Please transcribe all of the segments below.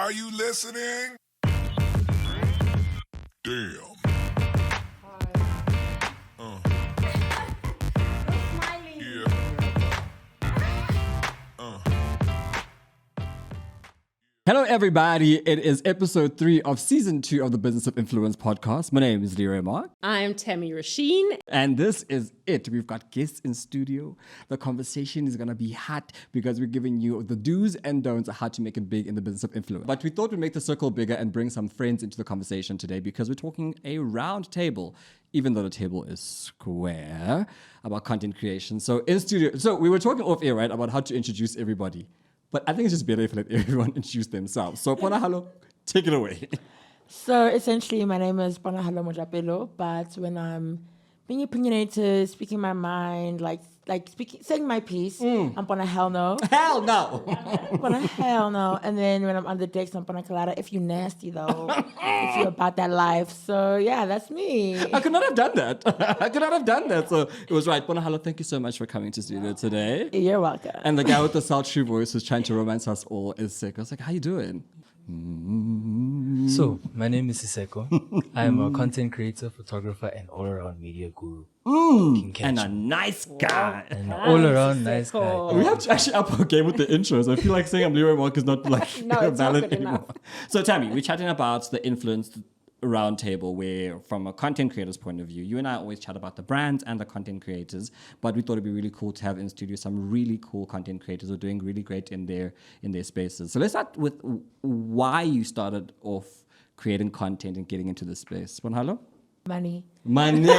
Are you listening? Damn. Hello, everybody. It is episode 3 of season 2 of the Business of Influence podcast. My name is Leroy Marc. I'm Tami Ruschin. And this is it. We've got guests in studio. The conversation is going to be hot because we're giving you the do's and don'ts of how to make it big in the business of influence. But we thought we'd make the circle bigger and bring some friends into the conversation today because we're talking a round table, even though the table is square, about content creation. So in studio, so we were talking off air, right, about how to introduce everybody. But I think it's just better if we let everyone introduce themselves. So, Ponahalo, take it away. So, essentially, my name is Ponahalo Mojapelo, but when I'm being opinionated, speaking my mind, saying my piece, I'm Ponahalo no. Hell no! Ponahalo no. And then when I'm on the decks, I'm Ponahalo if you nasty, though. If you're about that life. So, yeah, that's me. I could not have done that. So, it was right. Ponahalo, thank you so much for coming to studio today. You're welcome. And the guy with the sultry voice who's trying to romance us all is sick. I was like, how you doing? So, my name is Siseko. I am a content creator, photographer, and all-around media guru. And a nice guy. And an all-around nice guy. We have to actually up our game with the intros. I feel like saying I'm Leroy Marc is not like No, it's not valid good anymore. enough. So, Tami, we're chatting about the influence round table where, from a content creator's point of view, you and I always chat about the brands and the content creators, but we thought it'd be really cool to have in studio some really cool content creators who are doing really great in their spaces. So let's start with why you started off creating content and getting into this space. Ponahalo? Money. Money.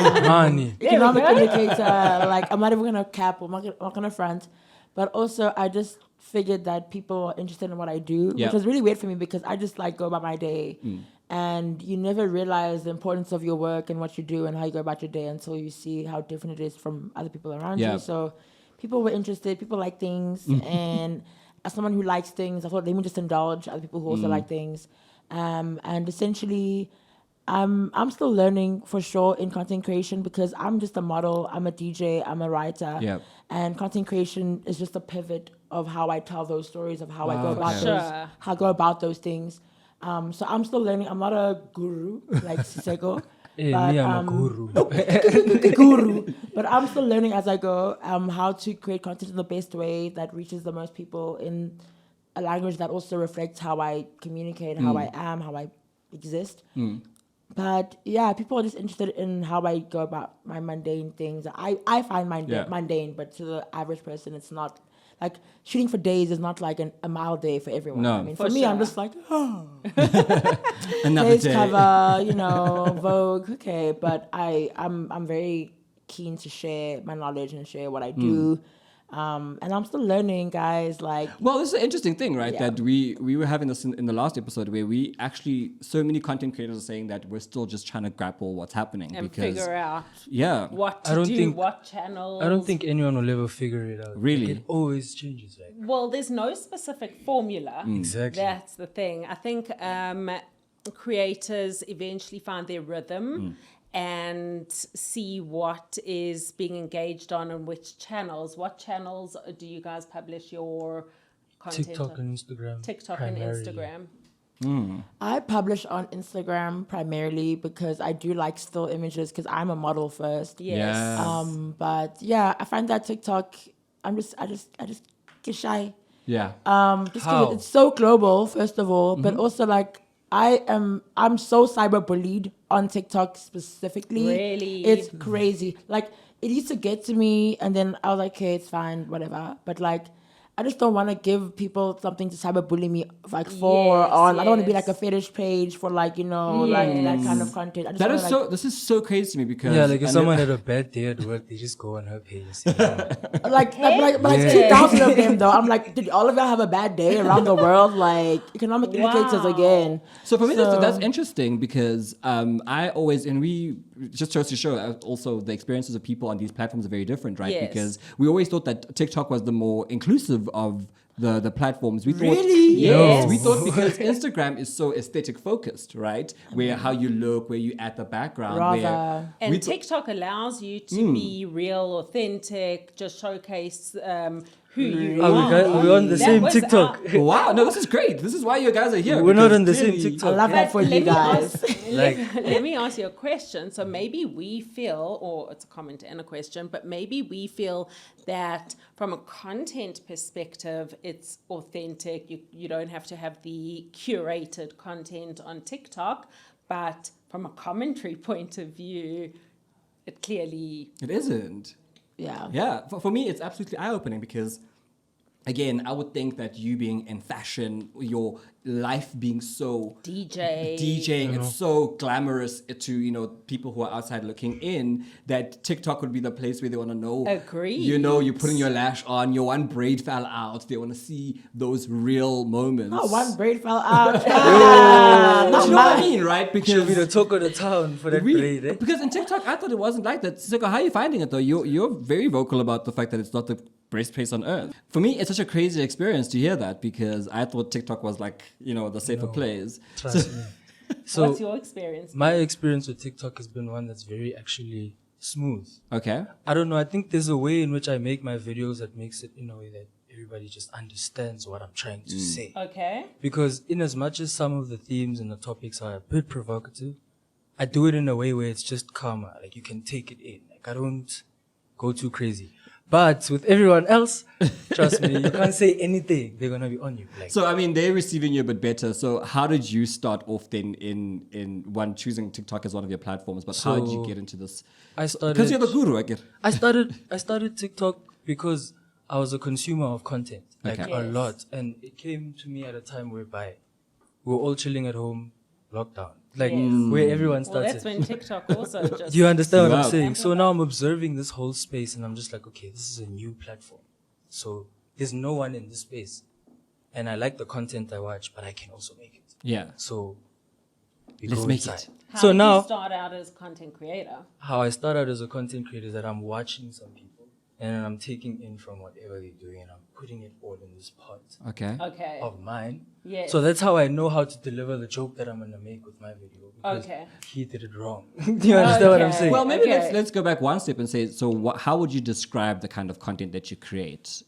Economic indicator. I'm not even going to cap, I'm not going to front. But also, I just figured that people are interested in what I do, which was really weird for me because I just go about my day. And you never realize the importance of your work and what you do and how you go about your day until you see how different it is from other people around you. So people were interested, people like things. And as someone who likes things, I thought, let me just indulge other people who also like things. And essentially, I'm still learning for sure in content creation because I'm just a model, I'm a DJ, I'm a writer. And content creation is just a pivot of how I tell those stories, of how I go about how I go about those things. So I'm still learning. I'm not a guru like Siseko. Hey, but, me, I'm a guru. guru. But I'm still learning as I go how to create content in the best way that reaches the most people in a language that also reflects how I communicate, how I am, how I exist. But yeah, people are just interested in how I go about my mundane things. I find mundane, but to the average person, it's not. Like, shooting for days is not like a mile day for everyone. No. I mean, for me, sure. I'm just like, Another days day. cover, Vogue, okay. But I'm very keen to share my knowledge and share what I do. And I'm still learning, guys. Well, this is an interesting thing, right? Yeah. That we were having this in the last episode where we actually, so many content creators are saying that we're still just trying to grapple what's happening. And because, figure out what I to don't do, think- what channels. I don't think anyone will ever figure it out. Really? It always changes, right? Well, there's no specific formula. Exactly. That's the thing. I think creators eventually find their rhythm and see what is being engaged on and which channels. What channels do you guys publish your content TikTok on? and Instagram. TikTok primarily. and Instagram. I publish on Instagram primarily because I do like still images because I'm a model first. Yes. But yeah, I find that TikTok, I just get shy. Yeah. Just How? because it's so global, first of all, but also I'm so cyber bullied on TikTok specifically. Really? It's crazy. Like, it used to get to me and then I was like, okay, it's fine, whatever. But I just don't want to give people something to cyberbully me for or on. I don't want to be like a fetish page for like that kind of content. I just That wanna, is so. This is so crazy to me because Yeah, like if someone had a bad day at work, they just go on her page and say, like 2,000 of them though. I'm like, did all of y'all have a bad day around the world? Like, economic indicators again. So for me, that's interesting because I always, and we just chose to show also the experiences of people on these platforms are very different, right? Yes. Because we always thought that TikTok was the more inclusive of the platforms. We thought, Really? Yes. No. We thought because Instagram is so aesthetic focused, right? Where how you look, where you add the background. Rather. And we TikTok allows you to be real, authentic, just showcase who you Oh, are. we're on the That same was TikTok. Wow, no, this is great. This is why you guys are here. We're not because on the same clearly- TikTok. I love that But for you guys. let me ask you a question. So maybe we feel, or it's a comment and a question, but maybe we feel that from a content perspective, it's authentic. You don't have to have the curated content on TikTok, but from a commentary point of view, it clearly... It isn't. Yeah. Yeah, for me, it's absolutely eye-opening because, again, I would think that you being in fashion, your life being so DJing, it's so glamorous to people who are outside looking in, that TikTok would be the place where they want to know. Agreed. You're putting your lash on, your one braid fell out. They want to see those real moments. Not one braid fell out. But you know what I mean, right? She'll be the Because talk of the town for that really, braid, eh? because in TikTok, I thought it wasn't like that. So how are you finding it though? You're very vocal about the fact that it's not the best place on earth. For me, it's such a crazy experience to hear that because I thought TikTok was like, the safer place. Trust me. So What's your experience? my experience with TikTok has been one that's very actually smooth. Okay. I don't know. I think there's a way in which I make my videos that makes it in a way that everybody just understands what I'm trying to say. Okay. Because in as much as some of the themes and the topics are a bit provocative, I do it in a way where it's just calmer. Like you can take it in. Like I don't go too crazy. But with everyone else, trust me, you can't say anything. They're gonna be on you. Like, So I mean, they're receiving you a bit better. So how did you start off then in one choosing TikTok as one of your platforms? But how did you So, get into this? I started. Because you're the guru, I get. I started TikTok because I was a consumer of content, like Okay. a Yes. lot, and it came to me at a time whereby we were all chilling at home, lockdown, like Yes. where everyone Well, started. that's when TikTok also just... Do you understand what Yeah. I'm saying? So now I'm observing this whole space, and I'm just like, okay, this is a new platform. So there's no one in this space, and I like the content I watch, but I can also make it. Yeah. So we Let's go make inside. it. How So did now you start out as content creator? how I start out as a content creator is that I'm watching some people and I'm taking in from whatever they're doing and I'm putting it all in this pot Okay. Okay. of mine. Yes. So that's how I know how to deliver the joke that I'm gonna make with my video. Because Okay. he did it wrong. Do you understand what I'm Okay. saying? Well, maybe Okay. let's go back one step and say, so how would you describe the kind of content that you create,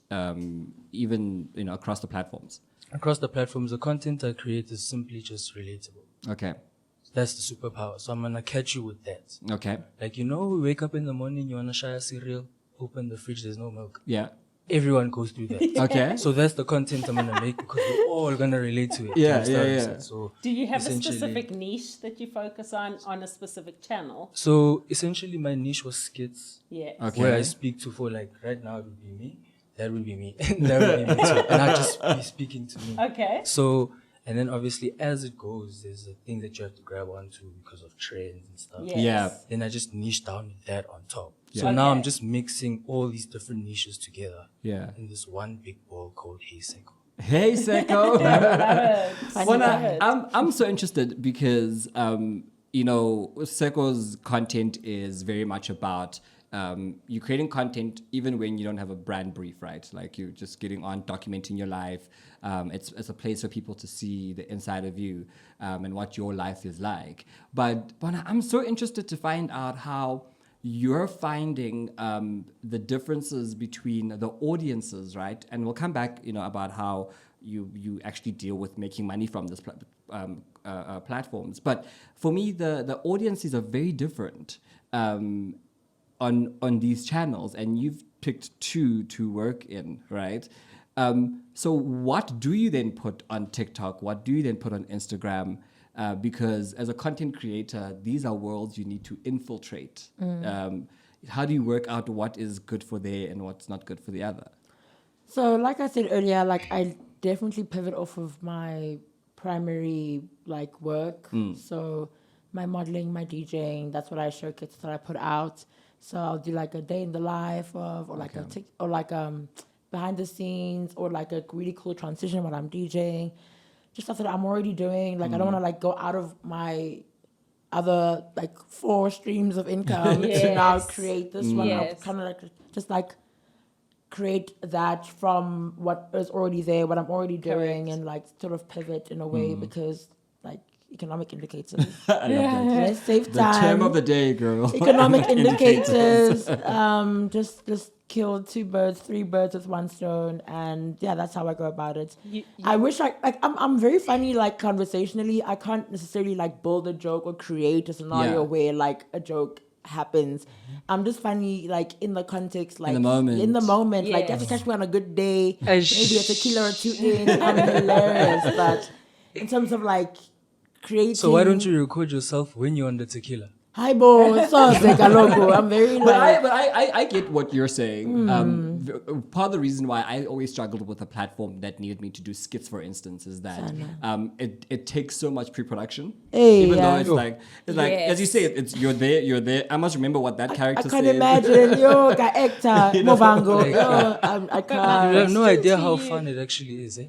even across the platforms? Across the platforms, the content I create is simply just relatable. Okay. That's the superpower. So I'm gonna catch you with that. Okay. Like we wake up in the morning, you wanna share cereal, open the fridge, there's no milk. Yeah. Everyone goes through that. Okay. So that's the content I'm gonna make because we're all gonna relate to it. Yeah, You understand what I'm yeah, saying? yeah. So Do you have a essentially- specific niche that you focus on a specific channel? So essentially, my niche was skits, Yes. Okay. where I speak to for like right now it would be me, that would be me, that would be me too, and I just be speaking to me. Okay. So and then obviously as it goes, there's a thing that you have to grab onto because of trends and stuff. Yes. Yeah. Then I just niche down with that on top. Yeah. So now I'm Okay. just mixing all these different niches together Yeah. in this one big ball called Hey Seko. Hey, Seko. Love it. I'm so interested because Seko's content is very much about you creating content even when you don't have a brand brief, right? Like you're just getting on, documenting your life. It's a place for people to see the inside of you and what your life is like. But Bona, I'm so interested to find out how you're finding the differences between the audiences, right? And we'll come back, about how you actually deal with making money from this platforms. But for me, the audiences are very different on these channels, and you've picked two to work in, right? So what do you then put on TikTok? What do you then put on Instagram? Because as a content creator, these are worlds you need to infiltrate. How do you work out what is good for there and what's not good for the other? So, like I said earlier, like I definitely pivot off of my primary work. So, my modeling, my DJing, that's what I showcase, that I put out. So I'll do like a day in the life of, or behind the scenes, or like a really cool transition when I'm DJing. Just stuff that I'm already doing. Like I don't want to go out of my other 4 streams of income to now Yes. create this one. I'll Yes. kind of just create that from what is already there, what I'm already doing, Correct. and sort of pivot in a way because economic indicators. I love that. Let's save The time. term of the day, girl. Economic indicators. Just kill 2 birds, 3 birds with one stone, and yeah, that's how I go about it. I wish I'm very funny, like conversationally. I can't necessarily like build a joke or create a scenario where like a joke happens. I'm just funny, like in the context, like In the moment. like you have to catch me on a good day. Maybe Maybe a tequila or 2 in. I'm hilarious, but in terms of like creating. So why don't you record yourself when you're on the tequila? Hi, bo. So I'm very like. But I get what you're saying. Part of the reason why I always struggled with a platform that needed me to do skits, for instance, is that it takes so much pre-production. Hey, even though yeah. it's like as you say, it's you're there. I must remember what that character I can't says. imagine. Yo, ka actor, Movango. Yo, I You can't. have no Question idea to how you. fun it actually is, eh?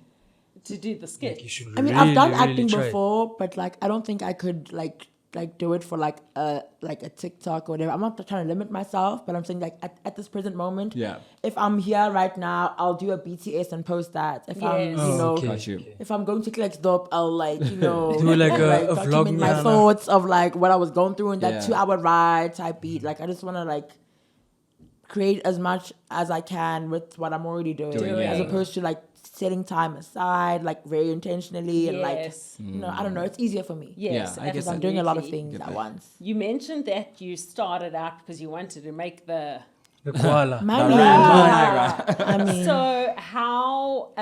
To do the skit. Like you should I mean, really, I've done really acting try it. before, but like I don't think I could like do it for like a TikTok or whatever. I'm not trying to limit myself, but I'm saying like at this present moment, if I'm here right now, I'll do a BTS and post that. If I'm Got you. if I'm going to Kleksdorp, I'll like Do like a vlog, document my Nyana. thoughts of like what I was going through in that Yeah. 2-hour ride type beat. Like I just want to like create as much as I can with what I'm already doing. As opposed to like setting time aside, like very intentionally and like I don't know, it's easier for me. Yes, I guess Because I'm doing a lot of absolutely. things at once. You mentioned that you started out because you wanted to make the. The koala. Money. I mean, So how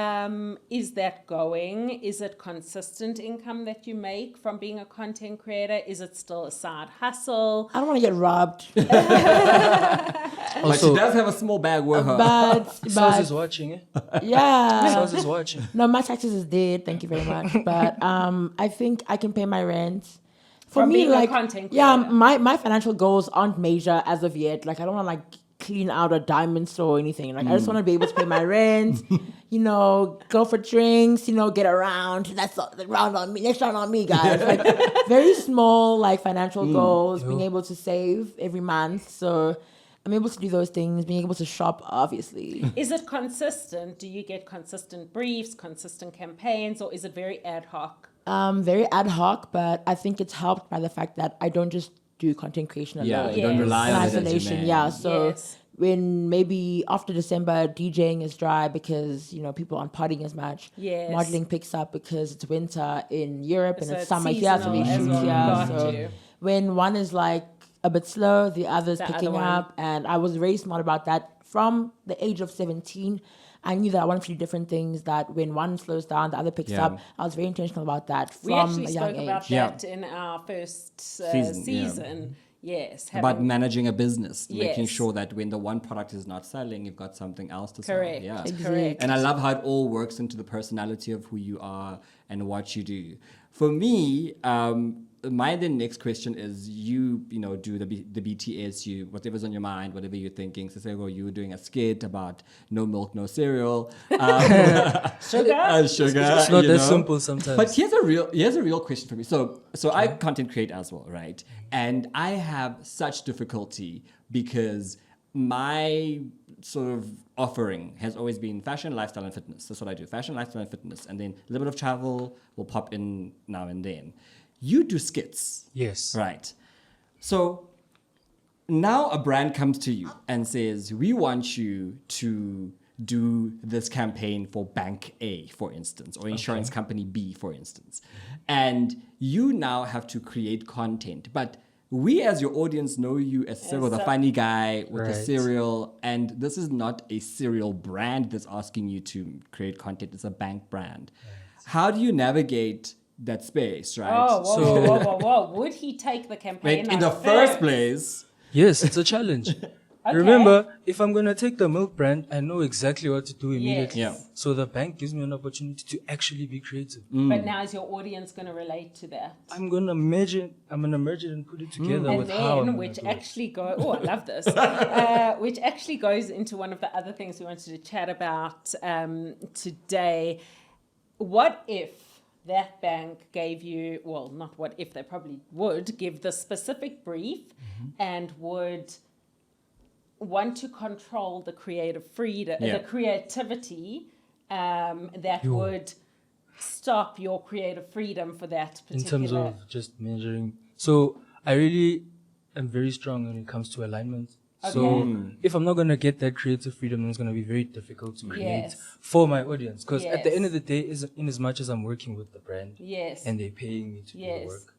is that going? Is it consistent income that you make from being a content creator? Is it still a side hustle? I don't want to get robbed. But she does have a small bag with her. Saz is watching, eh? Yeah. Saz is watching. No, my taxes is dead. Thank you very much. But I think I can pay my rent. For From me, being a like, content yeah, creator. my financial goals aren't major as of yet. Like, I don't want to like clean out a diamond store or anything. Like, I just want to be able to pay my rent. Go for drinks. Get around. That's the round on me. Next round on me, guys. Like, very small like financial goals. Being able to save every month. So I'm able to do those things. Being able to shop, obviously. Is it consistent? Do you get consistent briefs, consistent campaigns, or is it very ad hoc? Very ad hoc, but I think it's helped by the fact that I don't just do content creation alone. Yeah, you don't Yes. rely In on it as your isolation, man. yeah. So Yes. when maybe after December, DJing is dry because people aren't partying as much. Yes. Modeling picks up because it's winter in Europe and So it's it's summer here, so we seasonal as shoot well. here. Got So you. when one is like a bit slow, the other's The other picking one. up, and I was very smart about that from the age of 17. I knew that I wanted to do different things, that when one slows down, the other picks Yeah. up. I was very intentional about that We from actually a young spoke age. about Yeah. that in our first Season, season. Yes. About having- managing a business, making Yes. sure that when the one product is not selling, you've got something else to Correct. sell. Yeah. Correct. And I love how it all works into the personality of who you are and what you do. For me, my then next question is you do the BTS, whatever's on your mind, whatever you're thinking. So say, well, you were doing a skit about no milk, no cereal, Sugar? sugar. It's not that simple sometimes. But here's a real question for me. So I content create as well, right? And I have such difficulty because my sort of offering has always been fashion, lifestyle, and fitness. That's what I do: fashion, lifestyle, and fitness, and then a little bit of travel will pop in now and then. You do skits, Yes. right? So now a brand comes to you and says, we want you to do this campaign for Bank A, for instance, or insurance company B, for instance. And you now have to create content. But we as your audience know you as Cyril, the funny guy with the Right. cereal. And this is not a cereal brand that's asking you to create content. It's a bank brand. How do you navigate that space, right? Oh, whoa. Would he take the campaign? Like, in the on first place, Yes, it's a challenge. Remember, if I'm going to take the milk brand, I know exactly what to do immediately. Yeah. So the bank gives me an opportunity to actually be creative. But now is your audience going to relate to that? I'm going to merge it and put it together And with how I'm then, gonna which do it. actually I love this, which actually goes into one of the other things we wanted to chat about today. What if that bank gave you, well, not what if, they probably would give the specific brief and would want to control the creative freedom, Yeah. the creativity that would stop your creative freedom for that In particular? terms of just measuring. So I really am very strong when it comes to alignment. So if I'm not going to get that creative freedom, then it's going to be very difficult to create Yes. for my audience. Because at the end Yes. of the day, in as much as I'm working with the brand Yes. and they're paying me to do Yes. the work,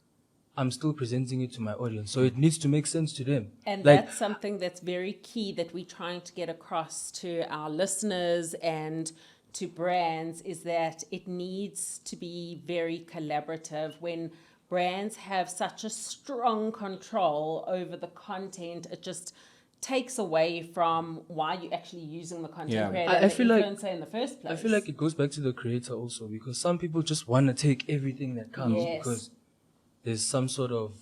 I'm still presenting it to my audience. So it needs to make sense to them. And like, that's something that's very key that we're trying to get across to our listeners and to brands, is that it needs to be very collaborative. When brands have such a strong control over the content, it just takes away from why you're actually using the content Yeah. creator I and the feel like- influencer in the first place. I feel like it goes back to the creator also, because some people just want to take everything that comes Yes. because there's some sort of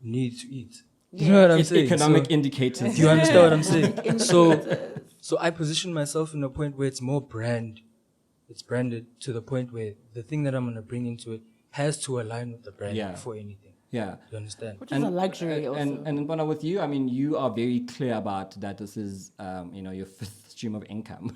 need to eat. You know what I'm saying? Economic So- indicators. Do you understand what I'm saying? So I position myself in a point where it's more brand. It's branded to the point where the thing that I'm going to bring into it has to align with the brand Yeah. before anything. Yeah. You understand? Which is a luxury also. And Bona, with you, I mean, you are very clear about that this is, your fifth stream of income.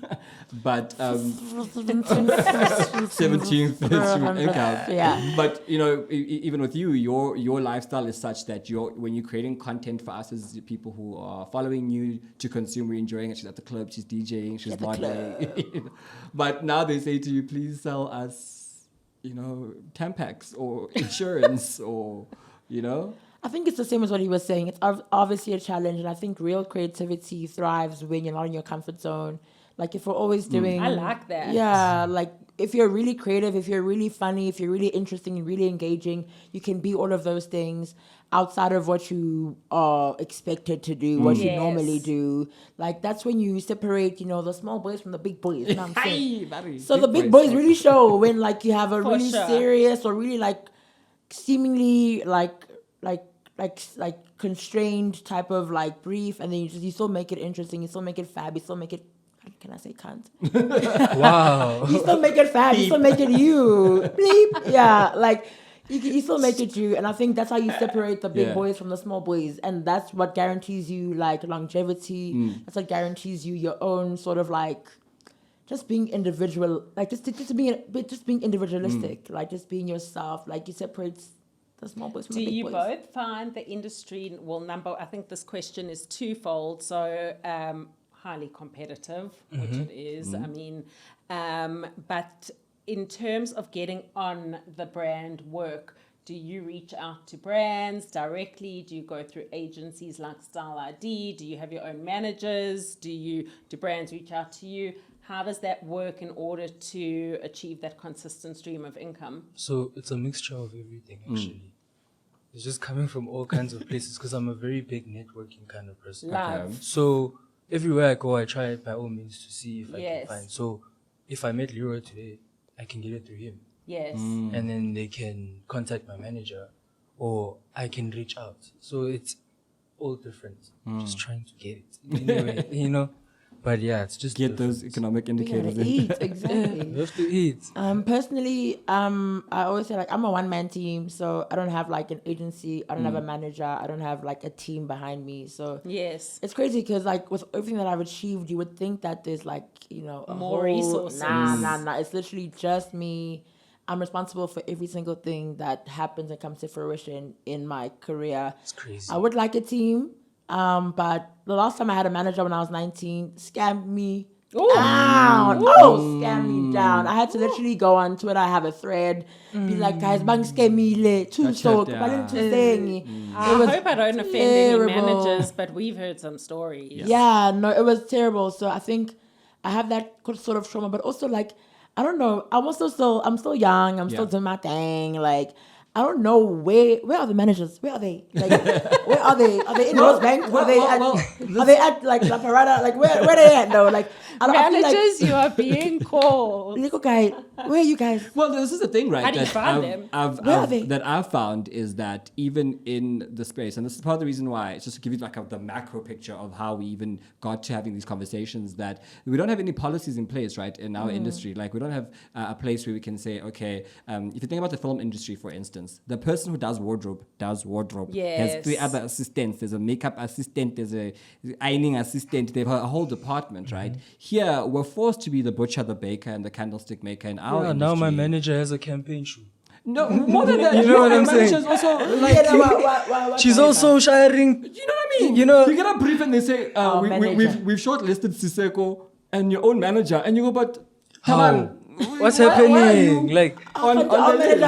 But 17th stream of income. Yeah. But, even with you, your lifestyle is such that when you're creating content for us as people who are following you to consume, we're enjoying it. She's at the club, she's DJing, she's at the modeling. But now they say to you, please sell us, Tampax or insurance or, I think it's the same as what he was saying. It's obviously a challenge, and I think real creativity thrives when you're not in your comfort zone. Like if we're always doing, I like that. Yeah, like if you're really creative, if you're really funny, if you're really interesting and really engaging, you can be all of those things outside of what you are expected to do, what you Yes. normally do. Like that's when you separate, the small boys from the big boys. You know what I'm saying? Barry, So the big boys really show when like you have a For really sure. serious or really like seemingly like constrained type of like brief, and then you still make it interesting, you still make it fab, you still make it, can I say cunt? Wow. You still make it fab, you still make it you. Bleep. Yeah, like you still make it you. And I think that's how you separate the big boys from the small boys. And that's what guarantees you like longevity. That's what guarantees you your own sort of like just being individual, like just being individualistic, like just being yourself, like you separate the small boys from Do the big you boys. both find the industry, I think this question is twofold. So highly competitive, which it is. I mean, but in terms of getting on the brand work, do you reach out to brands directly? Do you go through agencies like Style ID? Do you have your own managers? Do brands reach out to you? How does that work in order to achieve that consistent stream of income? So it's a mixture of everything, actually. It's just coming from all kinds of places because I'm a very big networking kind of person. Love. So everywhere I go, I try by all means to see if I Yes. can find. So if I met Leroy today, I can get it through him. Yes. And then they can contact my manager or I can reach out. So it's all different. Just trying to get it. Anyway, But yeah, it's just get those different. economic You gotta indicators in. eat, exactly. You have to eat. Personally, I always say like I'm a one-man team, so I don't have like an agency, I don't have a manager, I don't have like a team behind me. So Yes. it's crazy because like with everything that I've achieved, you would think that there's like a More whole- resources. Nah. It's literally just me. I'm responsible for every single thing that happens and comes to fruition in my career. It's crazy. I would like a team, but the last time I had a manager when I was 19, scammed me down. Scammed me down. I had to literally go on Twitter, I have a thread, be like, guys, bang scam me le, too so, yeah. I hope I don't offend any terrible. managers, but we've heard some stories. Yeah, no, it was terrible. So I think I have that sort of trauma, but also like, I don't know. I'm still young. I'm still doing my thing. Like, I don't know where are the managers? Where are they? Like, where are they? Are they in Rosebank? Are they at like La Parada? Like, where are they at though? Like, I feel like, Managers, you are being called. little guy, where are you guys? Well, this is the thing, right? How do you find them? Where are they? That I've found is that even in the space, and this is part of the reason why, it's just to give you like the macro picture of how we even got to having these conversations, that we don't have any policies in place, right, in our industry. Like, we don't have a place where we can say, okay, if you think about the film industry, for instance, instance, the person who does wardrobe has 3 Yes. other assistants. There's a makeup assistant, there's a ironing assistant, they have a whole department, right? Here, we're forced to be the butcher, the baker, and the candlestick maker in our Yeah, industry. now my manager has a campaign shoot. No, more than that. You know what I'm manager's saying? also like, Yeah, what She's also sharing. you know what I mean? You know- you get a brief and they say, Manager. we've shortlisted Siseko and your own manager, and you go, but come How? on, What's why are happening? you Like, on the list?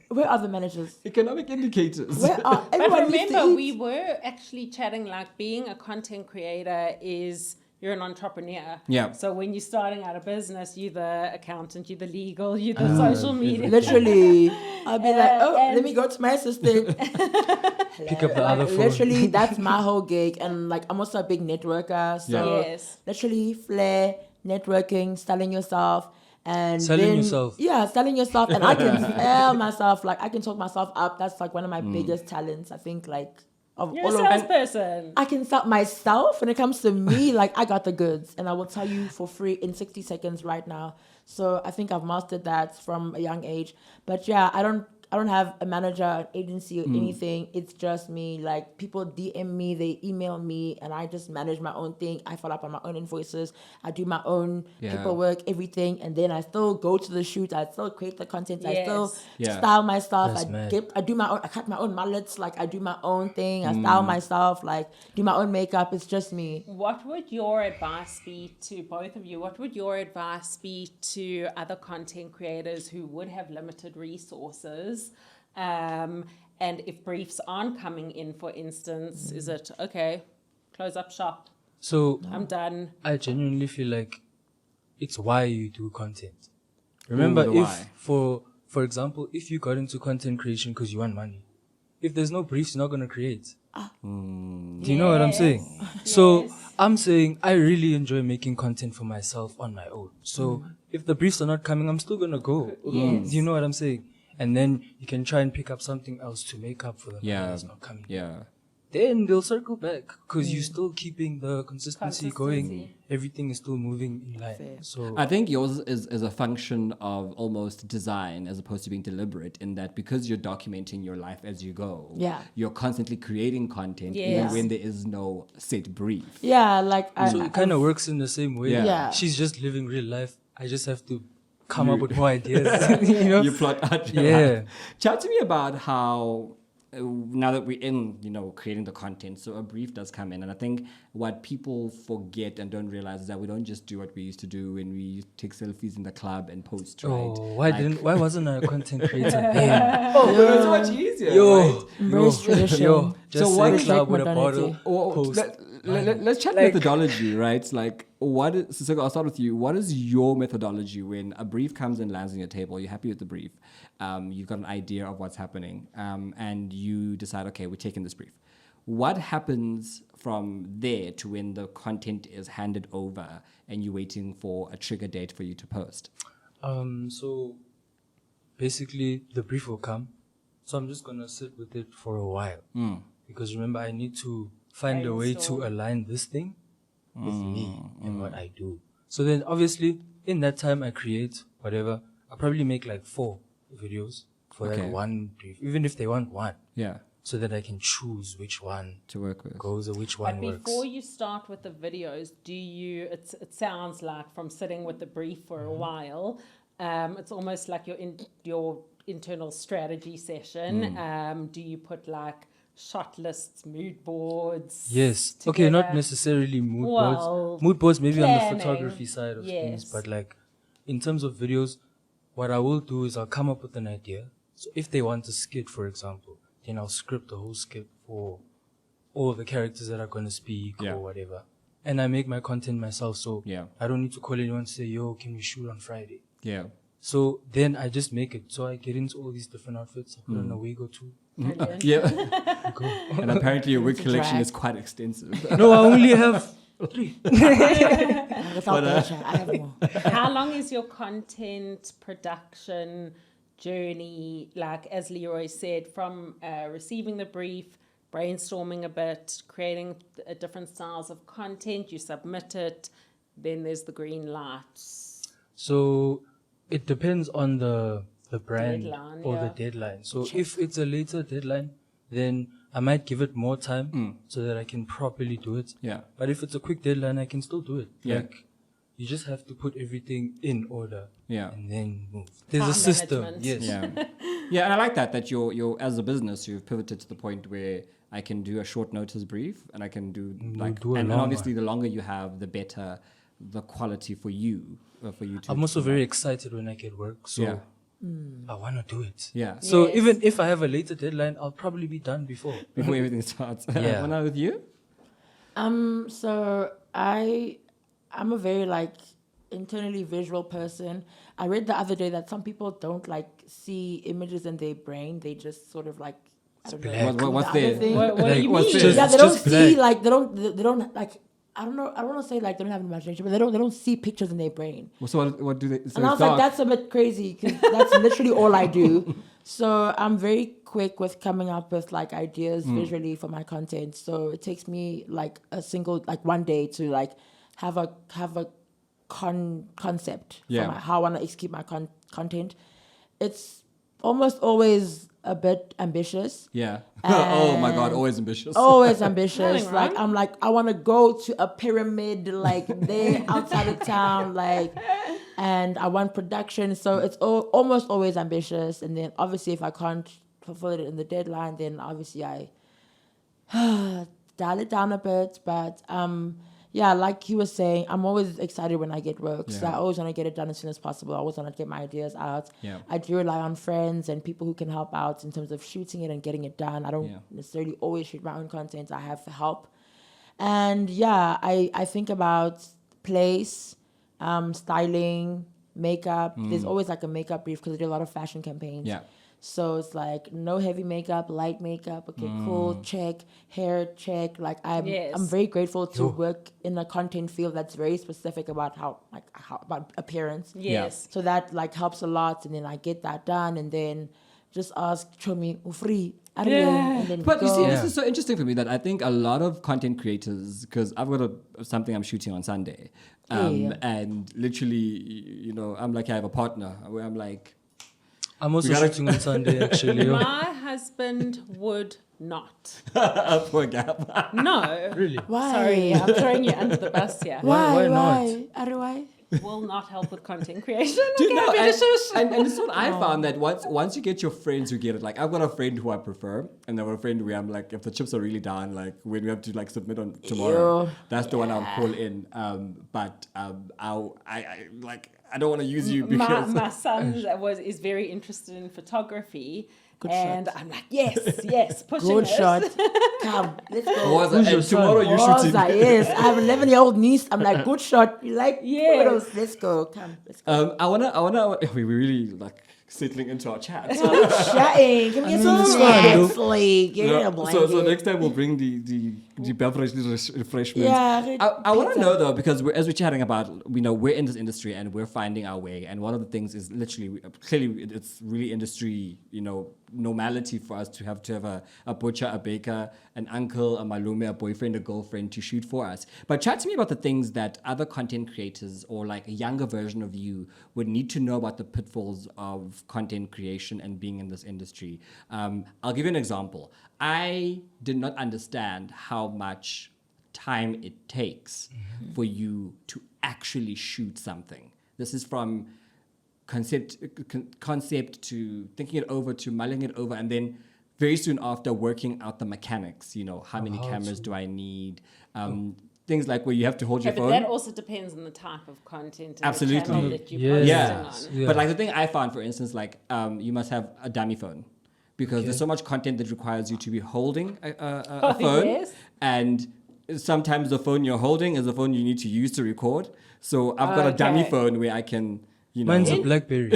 Where are the managers? Economic indicators. Where are But everyone needs to remember, eat. we were actually chatting like being a content creator is you're an entrepreneur. Yeah. So when you're starting out a business, you're the accountant, you're the legal, you're the social media. Literally, I'll be like, oh, and- let me go to my assistant. pick up the other phone. Literally, that's my whole gig, and like I'm also a big networker. So Yes. literally, flair, networking, selling yourself, and Selling then, yourself. Yeah, selling yourself, and I can sell myself. Like I can talk myself up. That's like one of my biggest talents. I think like of You're a all of. salesperson. I can sell myself when it comes to me. Like I got the goods, and I will tell you for free in 60 seconds right now. So I think I've mastered that from a young age. But yeah, I don't have a manager, an agency, or anything. It's just me. Like people DM me, they email me, and I just manage my own thing. I follow up on my own invoices. I do my own paperwork, everything, and then I still go to the shoot. I still create the content. I still Yes. style my stuff. That's mad. I do my own. I cut my own mullets. Like I do my own thing. I style myself. Like do my own makeup. It's just me. What would your advice be to both of you? What would your advice be to other content creators who would have limited resources? And if briefs aren't coming in, for instance, is it okay, close up shop, So I'm done? I genuinely feel like it's why you do content. Remember, the if why. for example, if you got into content creation because you want money, if there's no briefs, you're not gonna create. Do you know what I'm saying? So Yes. I'm saying I really enjoy making content for myself on my own. So if the briefs are not coming, I'm still gonna go. Yes. Do you know what I'm saying? And then you can try and pick up something else to make up for the money Yeah. that's not coming. Yeah. Then they'll circle back because you're still keeping the consistency going. Consistency. Everything is still moving in line. So I think yours is a function of almost design as opposed to being deliberate, in that because you're documenting your life as you go, Yeah. you're constantly creating content Yes. even when there is no set brief. Yeah, like So it kind of works in the same way. Yeah. Yeah. She's just living real life. I just have to come up with more ideas. you know? You plot out your Yeah. life. Chat to me about how now that we're in, creating the content, so a brief does come in, and I think what people forget and don't realize is that we don't just do what we used to do when we used to take selfies in the club and post, right? Oh, why wasn't I a content creator then? Oh, but it's so much easier, Yo, right? embrace tradition. yo, just So say what is club like with a modernity? bottle, post. Let's chat methodology, right? Like, Siseko, I'll start with you. What is your methodology when a brief comes and lands on your table? You're happy with the brief. You've got an idea of what's happening, and you decide, okay, we're taking this brief. What happens from there to when the content is handed over and you're waiting for a trigger date for you to post? So basically the brief will come. So I'm just gonna sit with it for a while. Because remember, I need to find a way to align this thing with me and what I do. So then obviously in that time I create whatever. I'll probably make like 4 videos for Okay. that one brief, even if they want one, Yeah, so that I can choose which one to work with. goes or which one But works. before you start with the videos, it sounds like from sitting with the brief for a while, it's almost like your internal strategy session. Do you put like shot lists, mood boards? Yes. Okay, not together? necessarily mood Well, boards. Mood boards maybe on planning, the photography side of things, yes. but like in terms of videos, what I will do is I'll come up with an idea. So if they want a skit, for example, then I'll script the whole skit for all the characters that are going to speak or whatever. And I make my content myself, so I don't need to call anyone and say, yo, can we shoot on Friday? Yeah. So then I just make it. So I get into all these different outfits. I put on a wig or 2. Yeah. Go. And apparently your wig It's a collection drag. is quite extensive. No, I only have 3. Without pressure, I have more. How long is your content production journey? Like, as Leroy said, from receiving the brief, brainstorming a bit, creating different styles of content, you submit it, then there's the green light. So it depends on the the brand Deadline, or the yeah. deadline. So if it's a later deadline, then I might give it more time so that I can properly do it. Yeah. But if it's a quick deadline, I can still do it. Yeah. Like, you just have to put everything in order. Yeah. And then move. There's Time a system. management. Yes. Yeah. Yeah, and I like that you're as a business, you've pivoted to the point where I can do a short notice brief and I can do like, do a and long obviously the longer you have, the better the quality for you to. I'm also very excited when I get work. So Yeah. I want to do it. Yeah. So Yes. even if I have a later deadline, I'll probably be done before. Before everything starts. Yeah. When I'm with you? So I'm a very like internally visual person. I read the other day that some people don't like see images in their brain. They just sort of like I don't know, black. What's the other there? thing. What do you What's mean? there? Yeah, It's they don't just see black. like they don't like I don't know. I don't want to say like they don't have an imagination, but they don't see pictures in their brain. So what do they? So And I it's was like, dark. that's a bit crazy because that's literally all I do. So I'm very quick with coming up with like ideas visually for my content. So it takes me like one day to like have a concept Yeah. for how I want to execute my content. It's almost always a bit ambitious. Yeah. Oh my God, And- always ambitious. Always ambitious. Nothing Like wrong. I'm like I want to go to a pyramid like there outside of town like, and I want production. So it's almost always ambitious. And then obviously if I can't fulfill it in the deadline, then obviously I dial it down a bit. But yeah, like he was saying, I'm always excited when I get work. So Yeah. I always want to get it done as soon as possible. I always want to get my ideas out. Yeah. I do rely on friends and people who can help out in terms of shooting it and getting it done. I don't Yeah. necessarily always shoot my own content. I have help. And yeah, I think about place, styling, makeup. There's always like a makeup brief because I do a lot of fashion campaigns. Yeah. So it's like no heavy makeup, light makeup. Okay, cool. Check. Hair check. Like I'm Yes. very grateful to Yo. work in a content field that's very specific about how about appearance. Yes. So that like helps a lot, and then I get that done, and then just ask Chomi Ufri, Yeah. and then But you go. see, Yeah. this is so interesting for me that I think a lot of content creators, because I've got something I'm shooting on Sunday, Yeah. and literally, you know, I'm like, I have a partner where I'm like, I'm also We gotta- shooting on Sunday, actually. My husband would not. poor gap. No. Really? Why? Sorry, I'm throwing you under the bus here. Why not? Why? Will not help with content creation. Dude, no, Okay, and, shush. and this is what I found that once you get your friends who get it, like I've got a friend who I prefer, and I've got a friend where I'm like, if the chips are really down, like when we have to like submit on tomorrow, Ew. that's the one I'll call in. But I like I don't want to use you because my son is very interested in photography, Good and shot. I'm like, yes, pushing Good it. shot. Come, let's go. Was Who's and your son? tomorrow you're Was shooting. I? Yes, I have an 11-year-old niece. I'm like, good shot. You like Yes. photos? Let's go. Come, let's go. I wanna. We're really like settling into our chat. Chatting. Can we get some it's snacks? fine, Like, get No, a blanket. so next time we'll bring the beverage refreshments. Yeah. I want to pizza. know though, because as we're chatting about, we're in this industry and we're finding our way, and one of the things is literally, clearly, it's really industry, normality for us to have a butcher, a baker, an uncle, a malume, a boyfriend, a girlfriend to shoot for us. But chat to me about the things that other content creators or like a younger version of you would need to know about the pitfalls of content creation and being in this industry. I'll give you an example. I did not understand how much time it takes for you to actually shoot something. This is from concept to thinking it over to mulling it over, and then very soon after working out the mechanics. How many how cameras to- do I need? Things like where you have to hold Yeah, your but phone. that also depends on the type of content and Absolutely. the channel that you're Yes. posting on. Yeah. But like the thing I found, for instance, like you must have a dummy phone because there's so much content that requires you to be holding a phone, Yes. and sometimes the phone you're holding is the phone you need to use to record. So I've got a dummy Okay. phone where I can, Mine's a BlackBerry.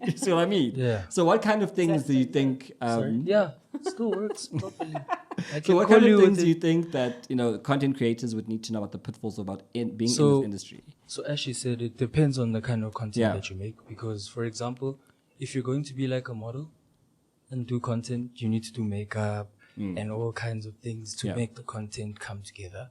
you see what I mean? Yeah. So what kind of things do you think? Sorry. Yeah, still works properly. I So can what call kind of you things with do it. you think that content creators would need to know about the pitfalls about being in this industry? So as she said, it depends on the kind of content Yeah. that you make. Because, for example, if you're going to be like a model and do content, you need to do makeup and all kinds of things to Yeah. make the content come together.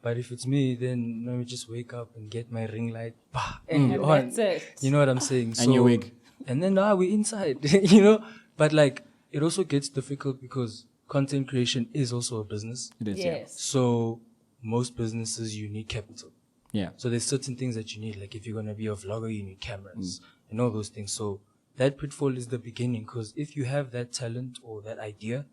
But if it's me, then let me just wake up and get my ring light, bah, and And on. that's it. You know what I'm saying? And your wig. and then now we're inside, you know. But like, it also gets difficult because content creation is also a business. It is, Yes. So most businesses, you need capital. yeah. So there's certain things that you need. Like if you're going to be a vlogger, you need cameras and all those things. So that pitfall is the beginning, because if you have that talent or that idea,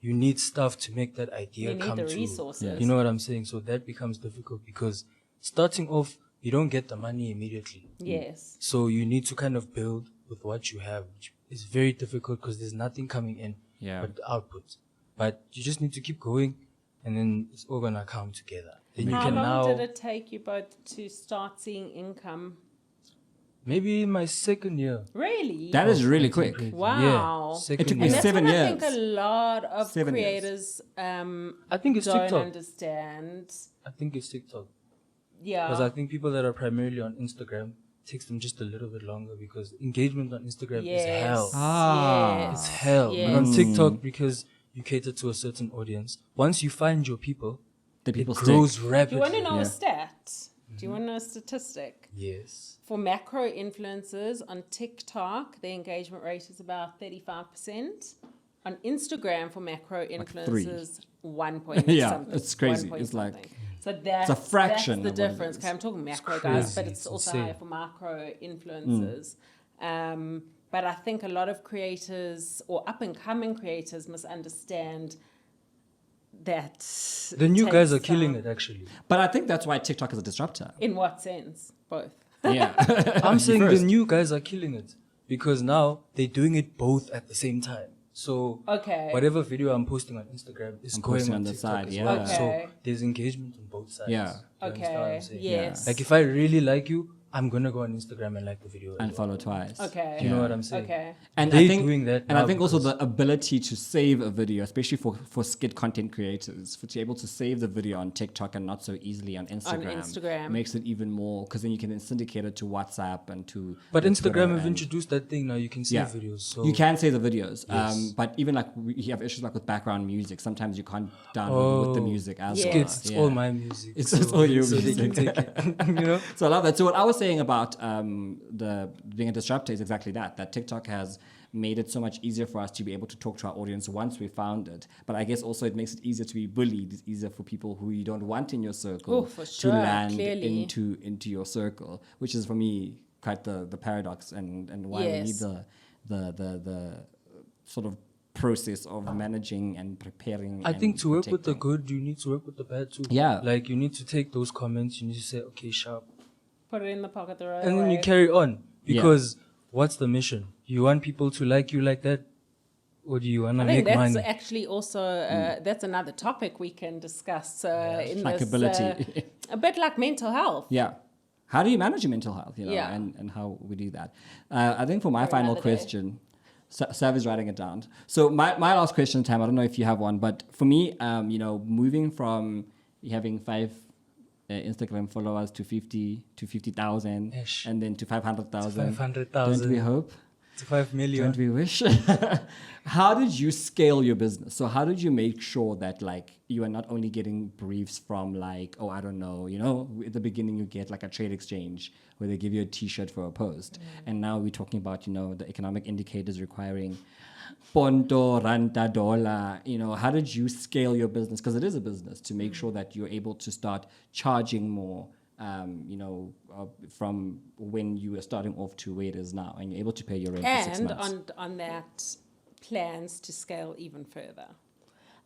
you need stuff to make that idea You need come the to. resources. You know what I'm saying? So that becomes difficult because starting off, you don't get the money immediately. Yes. So you need to kind of build with what you have, which is very difficult because there's nothing coming in but the output. But you just need to keep going, and then it's all gonna come together. Then you How can long now did it take you both to start seeing income? maybe in my second year. Really? That is really quick. Wow. Yeah, second It took me And year. that's 7 what years. I think a lot of 7 years. creators I think it's don't TikTok. understand. I think it's TikTok. Yeah. Because I think people that are primarily on Instagram takes them just a little bit longer because engagement on Instagram is hell. Yes. It's hell. But on Yes. TikTok, because you cater to a certain audience, once you find your people, The people it stick. grows Do rapidly. you want to know Yeah. a stat? Do you want to know a statistic? Yes. For macro influencers on TikTok, the engagement rate is about 35%. On Instagram, for macro influencers, 1 point Yeah, something. it's crazy. 1 point It's like- something. So that's a fraction That's of the what it difference. is. Okay, I'm talking macro, It's guys, but crazy. it's It's also insane. high for macro influencers. But I think a lot of creators or up and coming creators must understand that. The new it guys takes are killing time. it, actually. But I think that's why TikTok is a disruptor. In what sense? Both. Yeah. I'm saying the first. new guys are killing it because now they're doing it both at the same time. So Okay. whatever video I'm posting on Instagram is I'm going posting on on the TikTok side, as yeah. well. Okay. So there's engagement on both sides. Yeah. You understand what Okay. I'm saying? Yes. Like if I really like you, I'm gonna go on Instagram and like the video. And as well. follow twice. Okay. Do you know what I'm saying? Okay. And They're I think, doing that and I now think also because- the ability to save a video, especially for skit content creators, to be able to save the video on TikTok and not so easily on Instagram, makes it even more, because then you can then syndicate it to WhatsApp and to. But the Instagram Twitter have and- introduced that thing now. You can save Yeah. videos. So You can save the videos, Yes. but even like we have issues like with background music. Sometimes you can't download with the Oh. music as Yeah. well. Skits, it's all my music. It's all your so they can music. take it. You know. So I love that. So what I was saying about the being a disruptor is exactly that. That TikTok has made it so much easier for us to be able to talk to our audience once we found it. But I guess also it makes it easier to be bullied. It's easier for people who you don't want in your circle Oh, for to sure, land clearly. into your circle, which is for me quite the paradox and why we need Yes. the sort of process of managing and preparing. I and think to work with the protecting. good, you need to work with the bad too. Yeah. Like you need to take those comments. You need to say, okay, sharp, Put it in the pocket the right and then way. you carry on. Yeah. Because what's the mission? You want people to like you like that, or do you want to I think make that's money? actually also that's another topic we can discuss in this. Likability. A bit like mental health. Yeah. How do you manage your mental health, Yeah. and how we do that? I think for my final another day. question, Sav is writing it down. So my last question, Tam, I don't know if you have one, but for me, moving from having 5 Instagram followers to 50,000, Ish. and then to 500,000. 500,000. Don't we hope? To 5 million. Don't we wish? How did you scale your business? So how did you make sure that like you are not only getting briefs from like, oh, I don't know, at the beginning you get like a trade exchange where they give you a t-shirt for a post. And now we're talking about, the economic indicators requiring ponto, ranta, dollar. How did you scale your business? Because it is a business, to make sure that you're able to start charging more from when you were starting off to where it is now, and you're able to pay your rent for 6 And months. on that, plans to scale even further.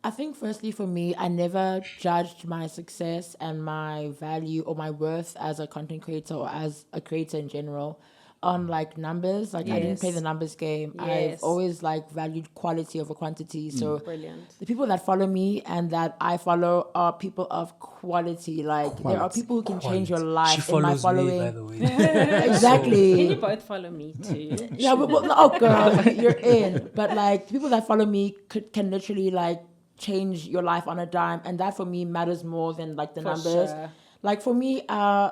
I think firstly for me, I never judged my success and my value or my worth as a content creator or as a creator in general on like numbers. Like I didn't play the numbers game. Yes. I've always like valued quality over quantity. So Brilliant. the people that follow me and that I follow are people of quality. Like there are people who can change your life She in my follows me, following. by the way. Exactly. Can you both follow me too? Yeah, but oh girl, you're in. But like people that follow me can literally like change your life on a dime, and that for me matters more than like the For numbers. sure. Like for me,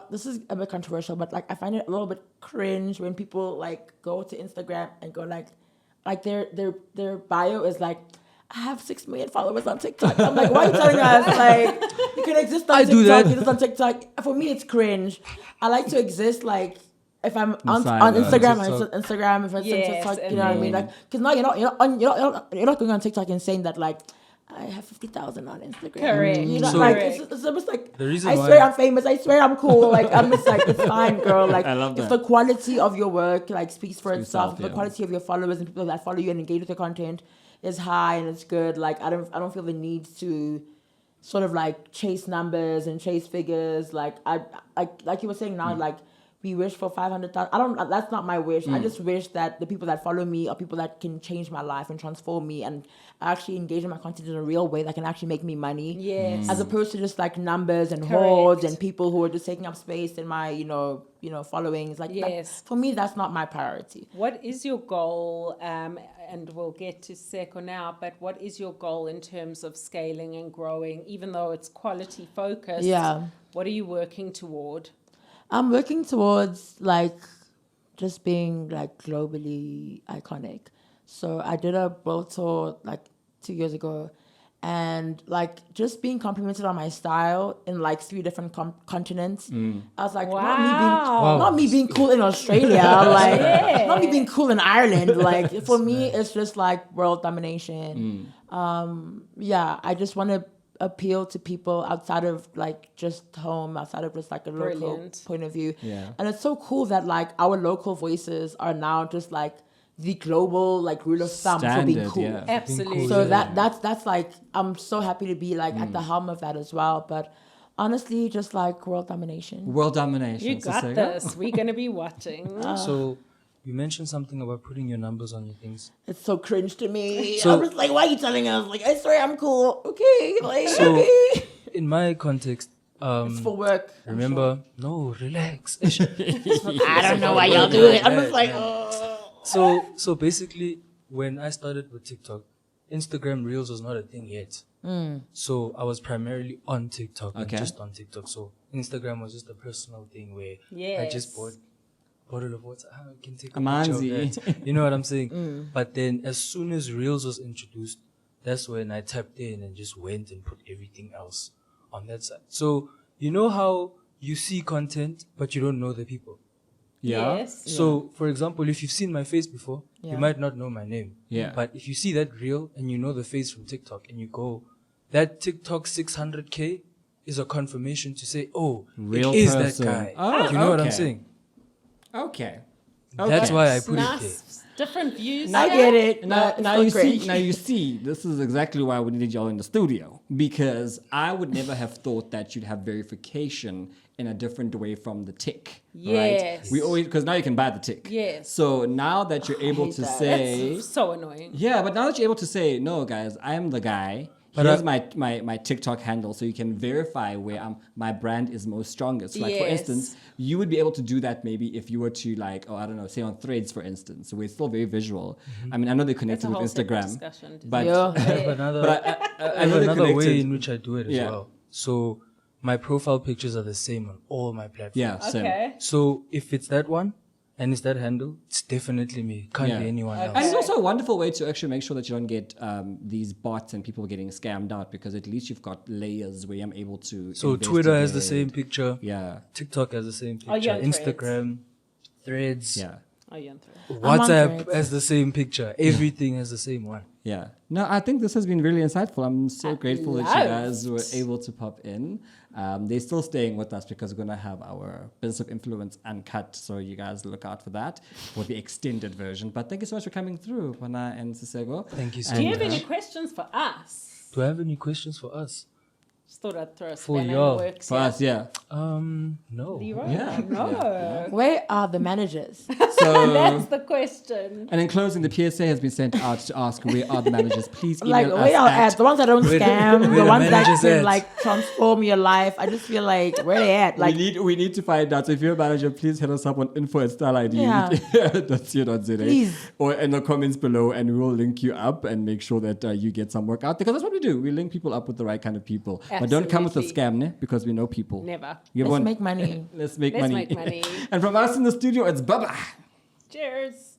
this is a bit controversial, but like I find it a little bit cringe when people like go to Instagram and go like their bio is like, I have 6 million followers on TikTok. I'm like, why are you telling us like you can exist on I TikTok? do that. Exist on TikTok. For me, it's cringe. I like to exist like if I'm Messiah. on Instagram, TikTok. it's Instagram. If it's on Yes, TikTok, and you know what I mean? then- Like, because now you're not going on TikTok and saying that like I have 50,000 on Instagram. Correct. You know, So- like it's just like The reason I why- swear I'm famous. I swear I'm cool. Like I'm just like it's fine, girl. Like I love if that. the quality of your work like speaks for Speaks itself, out, if the yeah. quality of your followers and people that follow you and engage with your content is high and it's good. Like I don't feel the need to sort of like chase numbers and chase figures. Like I like you were saying now, like we wish for 500,000. I don't. That's not my wish. I just wish that the people that follow me are people that can change my life and transform me and actually engage in my content in a real way that can actually make me money. Yes. As opposed to just like numbers and Correct. hordes and people who are just taking up space in my followings. Like Yes. for me, that's not my priority. What is your goal? And we'll get to Seko now, but what is your goal in terms of scaling and growing, even though it's quality focused? Yeah. What are you working toward? I'm working towards like just being like globally iconic. So I did a world tour like 2 years ago, and like just being complimented on my style in like 3 different continents. I was like, Wow. not me being cool in Australia, like not me being cool in Ireland. Like for me, it's just like world domination. Yeah, I just want to appeal to people outside of like just home, outside of just like a local Brilliant. point of view. Yeah. And it's so cool that like our local voices are now just like the global like rule of thumb for being Standard, cool. yeah. Absolutely. So Yeah. that's like I'm so happy to be like at the helm of that as well. But honestly, just like world domination. World domination. You got Siseko. this. We're going to be watching. So you mentioned something about putting your numbers on your things. It's so cringe to me. So- I'm just like, why are you telling us? Like, I swear I'm cool. Okay, like So okay. in my context, It's for work. I'm remember, no, relax. sure. I don't know why y'all do it. I'm just like, So basically, when I started with TikTok, Instagram Reels was not a thing yet. So I was primarily on TikTok, and Okay. just on TikTok. So Instagram was just a personal thing where I Yes. just bought bottle of water. I can take a Amanzi. picture of that. You know what I'm saying? But then as soon as Reels was introduced, that's when I tapped in and just went and put everything else on that side. So you know how you see content, but you don't know the people. Yeah. Yes. So, for example, if you've seen my face before, Yeah. you might not know my name. Yeah. But if you see that reel and you know the face from TikTok and you go, that TikTok 600K is a confirmation to say, oh, Real it is person. that guy. Oh, you know what I'm okay. saying? Okay. That's why I put it there. Nice. Different views. I get it. Now, but now it's you so see. cringe. Now you see. This is exactly why we needed y'all in the studio, because I would never have thought that you'd have verification in a different way from the tick. Yes. Right? We always, because now you can buy the tick. Yes. So now that you're able hate to that. say, That's so annoying. yeah, but now that you're able to say, no, guys, I am the guy. But Here's my TikTok handle, so you can verify where my brand is most strongest. Like for Yes. instance, you would be able to do that maybe if you were to like, oh, I don't know, say on Threads, for instance. So we're still very visual. I mean, I know they're That's connected a with whole separate Instagram, discussion. but Yeah. I have another, but I I know have they're another way connected. in which I do it as Yeah. well. So my profile pictures are the same on all my platforms. Yeah, same. Okay. So if it's that one and it's that handle, it's definitely me. Can't Yeah. be anyone Okay. And else. it's also a wonderful way to actually make sure that you don't get these bots and people getting scammed out, because at least you've got layers where I'm able to. So Twitter has the investigate. same picture. Yeah, TikTok has the same Oh, you're picture. on Instagram, Threads, yeah. Oh, you're on Threads. on WhatsApp Threads. has the same picture. Everything has the same one. Yeah. No, I think this has been really insightful. I'm so grateful that you guys were loved. able to pop in. They're still staying with us because we're going to have our Business of Influence uncut. So you guys look out for that, for the extended version. But thank you so much for coming through, Pana and Siseko. Thank you so Do you much. have any questions for us? Do I have any questions for us? Just thought I'd throw a For spanner in the y'all. works. For us, yeah. No. Leroy? Yeah. No. Where are the managers? So, That's the question. and in closing, the PSA has been sent out to ask where are the managers. Please email Like, us where y'all at? The ones that don't Where the- scam, where the the ones that managers can at? like transform your life. I just feel like, where they at? Like, we need to find out. So if you're a manager, please hit us up on info@styleid. Yeah. Please. Or in the comments below, and we will link you up and make sure that you get some work out, because that's what we do. We link people up with the right kind of people. But don't come with a Absolutely. scam, ne? Because we know people. Never. You let's want- make money. Let's make Let's money. make money. And from us in the studio, it's Baba. Cheers.